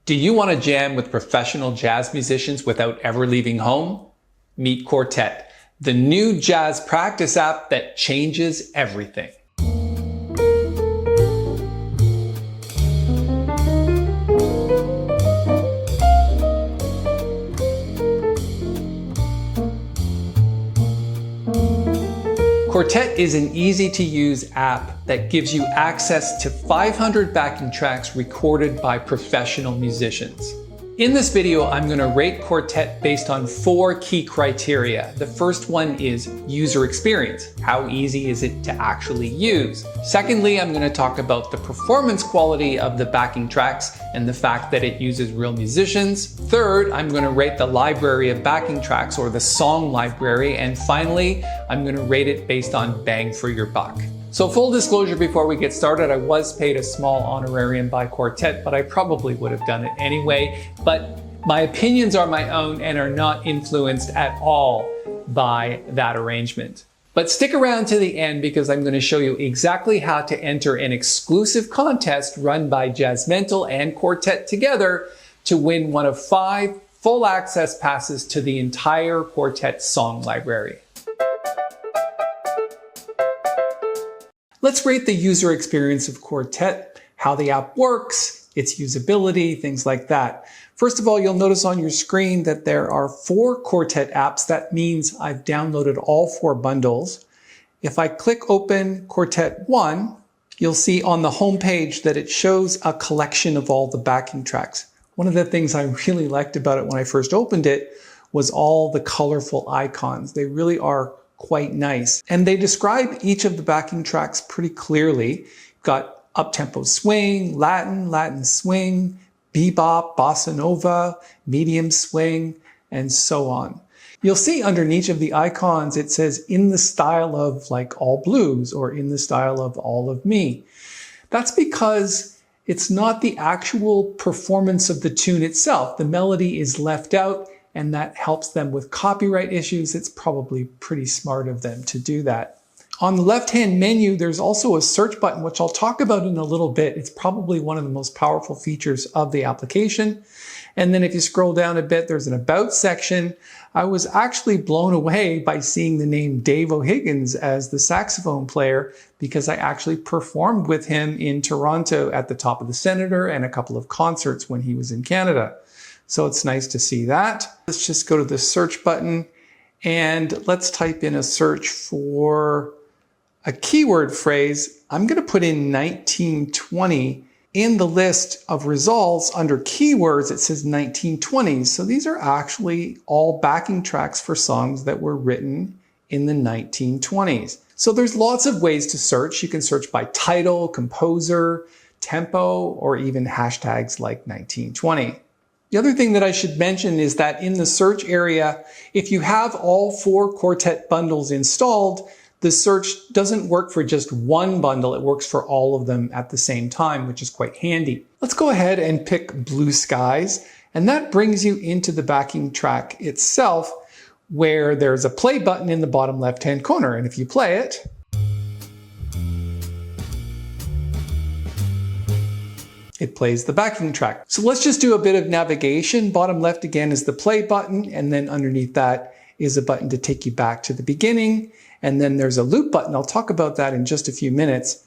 Do you want to jam with professional jazz musicians without ever leaving home? Meet Quartet, the new jazz practice app that changes everything. Quartet is an easy-to-use app that gives you access to 500 backing tracks recorded by professional musicians. In this video, I'm going to rate Quartet based on 4 key criteria. The first one is user experience. How easy is it to actually use? Secondly, I'm going to talk about the performance quality of the backing tracks and the fact that it uses real musicians. Third, I'm going to rate the library of backing tracks, or the song library. And finally, I'm going to rate it based on bang for your buck. So full disclosure before we get started, I was paid a small honorarium by Quartet, but I probably would have done it anyway. But my opinions are my own and are not influenced at all by that arrangement. But stick around to the end because I'm going to show you exactly how to enter an exclusive contest run by Jazzmentl and Quartet together to win one of 5 full access passes to the entire Quartet song library. Let's rate the user experience of Quartet, how the app works, its usability, things like that. First of all, you'll notice on your screen that there are 4 Quartet apps. That means I've downloaded all 4 bundles. If I click open Quartet 1, you'll see on the home page that it shows a collection of all the backing tracks. One of the things I really liked about it when I first opened it was all the colorful icons. They really are quite nice. And they describe each of the backing tracks pretty clearly. You've got up-tempo swing, Latin swing, bebop, bossa nova, medium swing, and so on. You'll see underneath of the icons, it says in the style of like all blues or in the style of all of me. That's because it's not the actual performance of the tune itself. The melody is left out, and that helps them with copyright issues. It's probably pretty smart of them to do that. On the left-hand menu, there's also a search button, which I'll talk about in a little bit. It's probably one of the most powerful features of the application. And then if you scroll down a bit, there's an About section. I was actually blown away by seeing the name Dave O'Higgins as the saxophone player, because I actually performed with him in Toronto at the Top of the Senator and a couple of concerts when he was in Canada. So it's nice to see that. Let's just go to the search button and let's type in a search for a keyword phrase. I'm going to put in 1920. In the list of results under keywords, it says 1920s. So these are actually all backing tracks for songs that were written in the 1920s. So there's lots of ways to search. You can search by title, composer, tempo, or even hashtags like 1920. The other thing that I should mention is that in the search area, if you have all 4 Quartet bundles installed, the search doesn't work for just one bundle. It works for all of them at the same time, which is quite handy. Let's go ahead and pick Blue Skies, and that brings you into the backing track itself, where there's a play button in the bottom left-hand corner. And if you play it, it plays the backing track. So let's just do a bit of navigation. Bottom left again is the play button, and then underneath that is a button to take you back to the beginning. And then there's a loop button. I'll talk about that in just a few minutes.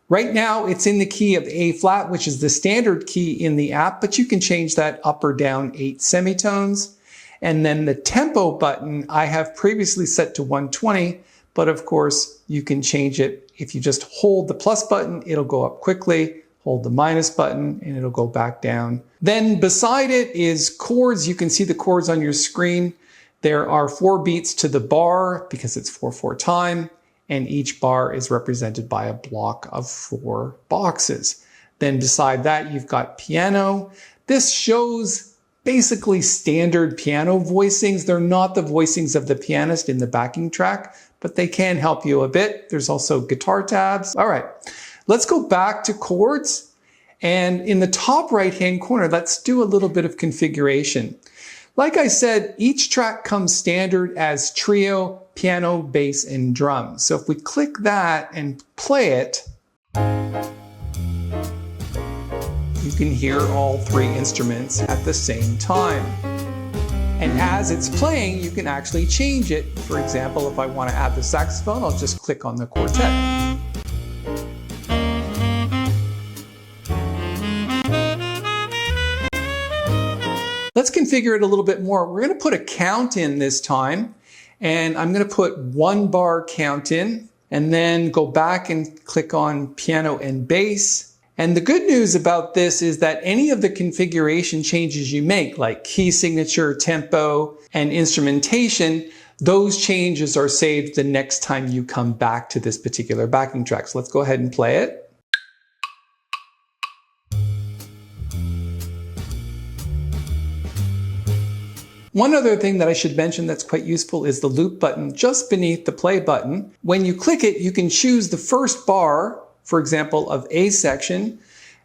Right now it's in the key of A flat, which is the standard key in the app, but you can change that up or down 8 semitones. And then the tempo button I have previously set to 120, but of course you can change it. If you just hold the plus button, it'll go up quickly. Hold the minus button and it'll go back down. Then beside it is chords. You can see the chords on your screen. There are 4 beats to the bar because it's 4/4 time, and each bar is represented by a block of 4 boxes. Then beside that, you've got piano. This shows basically standard piano voicings. They're not the voicings of the pianist in the backing track, but they can help you a bit. There's also guitar tabs. All right. Let's go back to chords, and in the top right-hand corner, let's do a little bit of configuration. Like I said, each track comes standard as trio, piano, bass, and drums. So if we click that and play it, you can hear all three instruments at the same time. And as it's playing, you can actually change it. For example, if I want to add the saxophone, I'll just click on the quartet. Let's configure it a little bit more. We're going to put a count in this time, and I'm going to put 1 bar count in, and then go back and click on piano and bass. And the good news about this is that any of the configuration changes you make, like key signature, tempo, and instrumentation, those changes are saved the next time you come back to this particular backing track. So let's go ahead and play it. One other thing that I should mention that's quite useful is the loop button just beneath the play button. When you click it, you can choose the first bar, for example, of A section,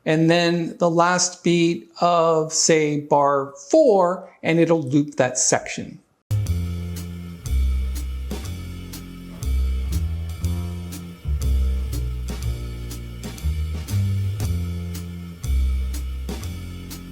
and then the last beat of, say, bar 4, and it'll loop that section.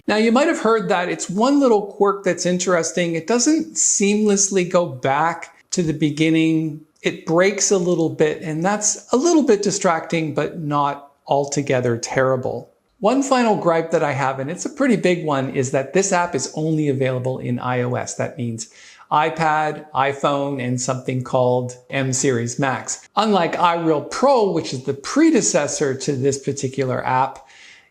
Now you might have heard that it's one little quirk that's interesting. It doesn't seamlessly go back to the beginning. It breaks a little bit, and that's a little bit distracting, but not altogether terrible. One final gripe that I have, and it's a pretty big one, is that this app is only available in iOS. That means iPad, iPhone, and something called M Series Max. Unlike iReal Pro, which is the predecessor to this particular app,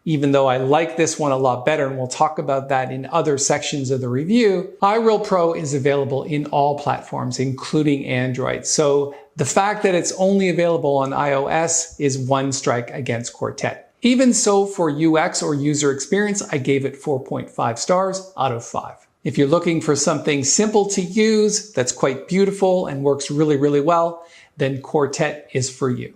even though I like this one a lot better, and we'll talk about that in other sections of the review, iReal Pro is available in all platforms, including Android. So the fact that it's only available on iOS is one strike against Quartet. Even so, for UX or user experience, I gave it 4.5 stars out of 5. If you're looking for something simple to use, that's quite beautiful and works really, really well, then Quartet is for you.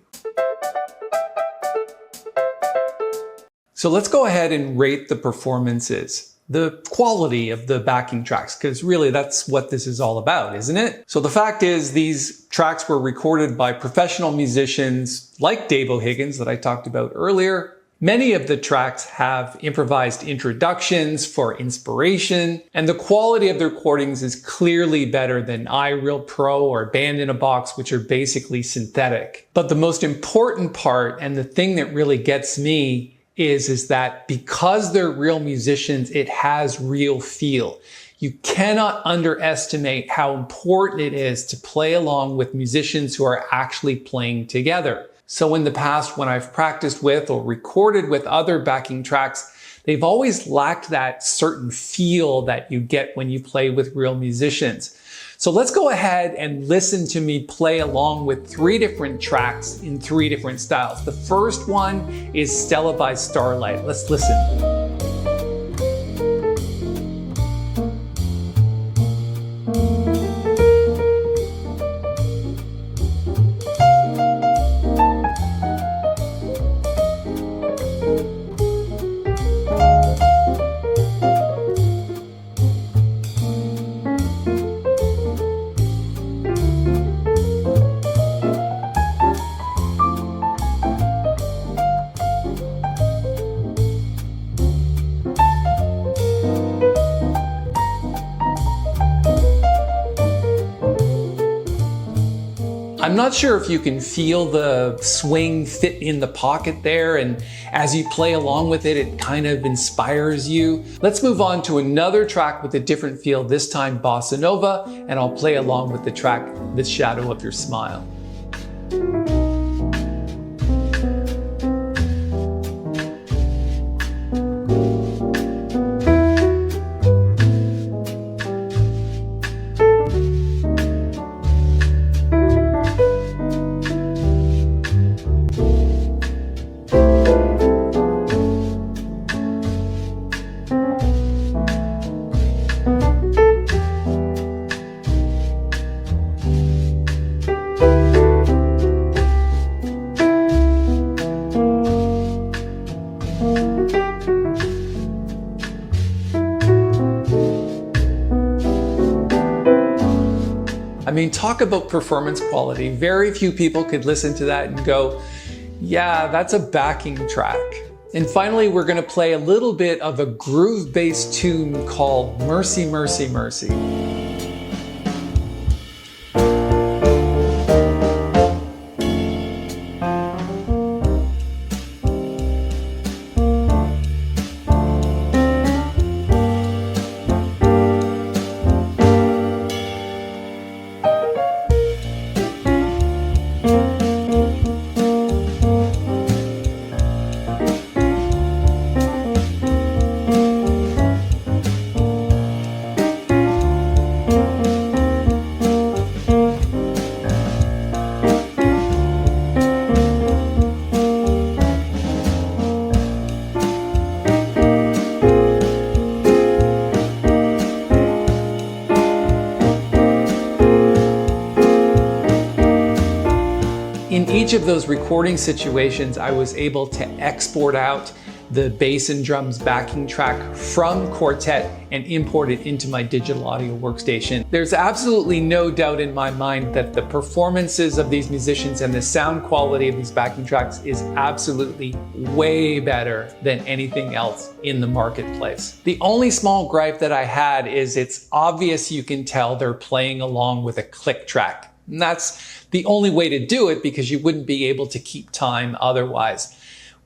So let's go ahead and rate the performances, the quality of the backing tracks, because really that's what this is all about, isn't it? So the fact is, these tracks were recorded by professional musicians like Dave O'Higgins that I talked about earlier. Many of the tracks have improvised introductions for inspiration, and the quality of the recordings is clearly better than iReal Pro or Band in a Box, which are basically synthetic. But the most important part, and the thing that really gets me, is that because they're real musicians, it has real feel. You cannot underestimate how important it is to play along with musicians who are actually playing together. So in the past, when I've practiced with or recorded with other backing tracks, they've always lacked that certain feel that you get when you play with real musicians. So let's go ahead and listen to me play along with 3 different tracks in 3 different styles. The first one is Stella by Starlight. Let's listen. I'm not sure if you can feel the swing fit in the pocket there, and as you play along with it, it kind of inspires you. Let's move on to another track with a different feel, this time Bossa Nova, and I'll play along with the track The Shadow of Your Smile. I mean, talk about performance quality. Very few people could listen to that and go, yeah, that's a backing track. And finally, we're going to play a little bit of a groove-based tune called Mercy, Mercy, Mercy. In each of those recording situations, I was able to export out the bass and drums backing track from Quartet and import it into my digital audio workstation. There's absolutely no doubt in my mind that the performances of these musicians and the sound quality of these backing tracks is absolutely way better than anything else in the marketplace. The only small gripe that I had is it's obvious you can tell they're playing along with a click track. And that's the only way to do it because you wouldn't be able to keep time otherwise.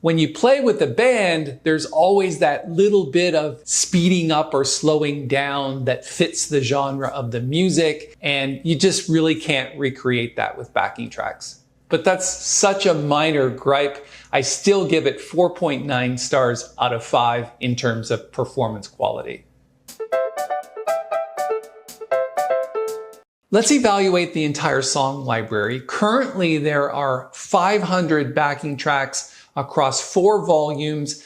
When you play with the band, there's always that little bit of speeding up or slowing down that fits the genre of the music, and you just really can't recreate that with backing tracks. But that's such a minor gripe. I still give it 4.9 stars out of 5 in terms of performance quality. Let's evaluate the entire song library. Currently, there are 500 backing tracks across 4 volumes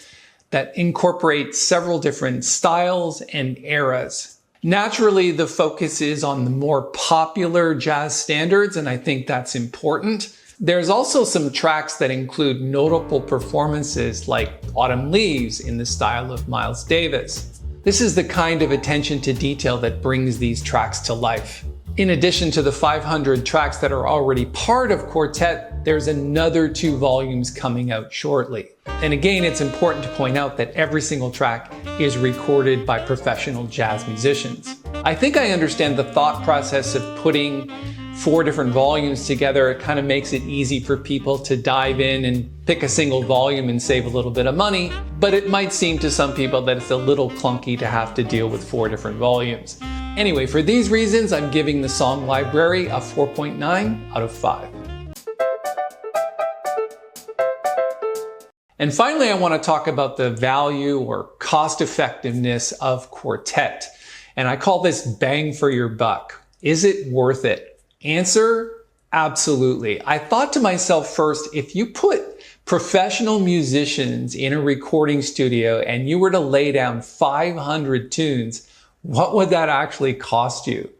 that incorporate several different styles and eras. Naturally, the focus is on the more popular jazz standards, and I think that's important. There's also some tracks that include notable performances like Autumn Leaves in the style of Miles Davis. This is the kind of attention to detail that brings these tracks to life. In addition to the 500 tracks that are already part of Quartet, there's another 2 volumes coming out shortly. And again, it's important to point out that every single track is recorded by professional jazz musicians. I think I understand the thought process of putting 4 different volumes together. It kind of makes it easy for people to dive in and pick a single volume and save a little bit of money, but it might seem to some people that it's a little clunky to have to deal with 4 different volumes. Anyway, for these reasons, I'm giving the song library a 4.9 out of 5. And finally, I want to talk about the value or cost effectiveness of Quartet. And I call this bang for your buck. Is it worth it? Answer, absolutely. I thought to myself first, if you put professional musicians in a recording studio and you were to lay down 500 tunes, what would that actually cost you?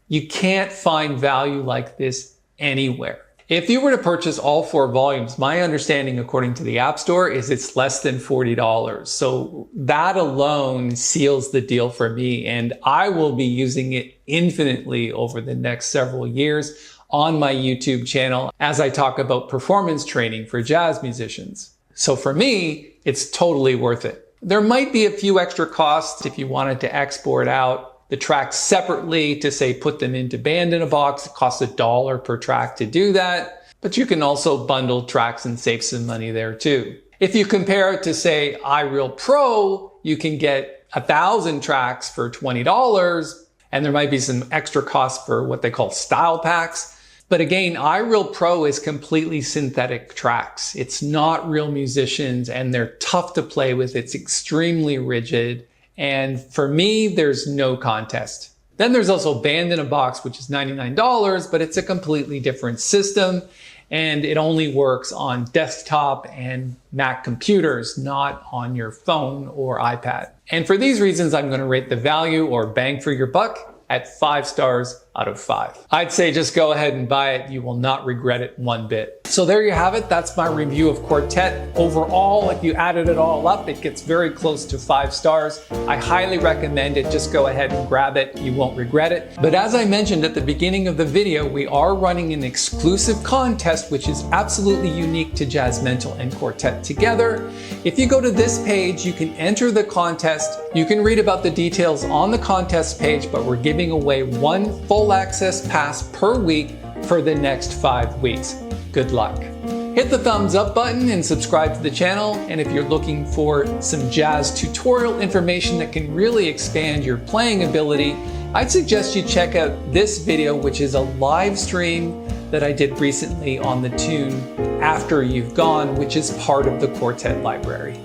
You can't find value like this anywhere. If you were to purchase all 4 volumes, my understanding according to the App Store is it's less than $40. So that alone seals the deal for me, and I will be using it infinitely over the next several years on my YouTube channel as I talk about performance training for jazz musicians. So for me, it's totally worth it. There might be a few extra costs if you wanted to export out the tracks separately to say put them into Band in a Box. It costs $1 per track to do that, but you can also bundle tracks and save some money there too. If you compare it to say iReal Pro, you can get 1,000 tracks for $20, and there might be some extra costs for what they call style packs. But again, iReal Pro is completely synthetic tracks. It's not real musicians and they're tough to play with. It's extremely rigid. And for me, there's no contest. Then there's also Band in a Box, which is $99, but it's a completely different system. And it only works on desktop and Mac computers, not on your phone or iPad. And for these reasons, I'm going to rate the value or bang for your buck at 5 stars out of 5. I'd say just go ahead and buy it. You will not regret it one bit. So there you have it. That's my review of Quartet. Overall, if you added it all up, it gets very close to 5 stars. I highly recommend it. Just go ahead and grab it. You won't regret it. But as I mentioned at the beginning of the video, we are running an exclusive contest, which is absolutely unique to Jazzmentl and Quartet together. If you go to this page, you can enter the contest. You can read about the details on the contest page, but we're giving away 1 full access pass per week for the next 5 weeks. Good luck. Hit the thumbs up button and subscribe to the channel. And if you're looking for some jazz tutorial information that can really expand your playing ability, I'd suggest you check out this video, which is a live stream that I did recently on the tune After You've Gone, which is part of the Quartet library.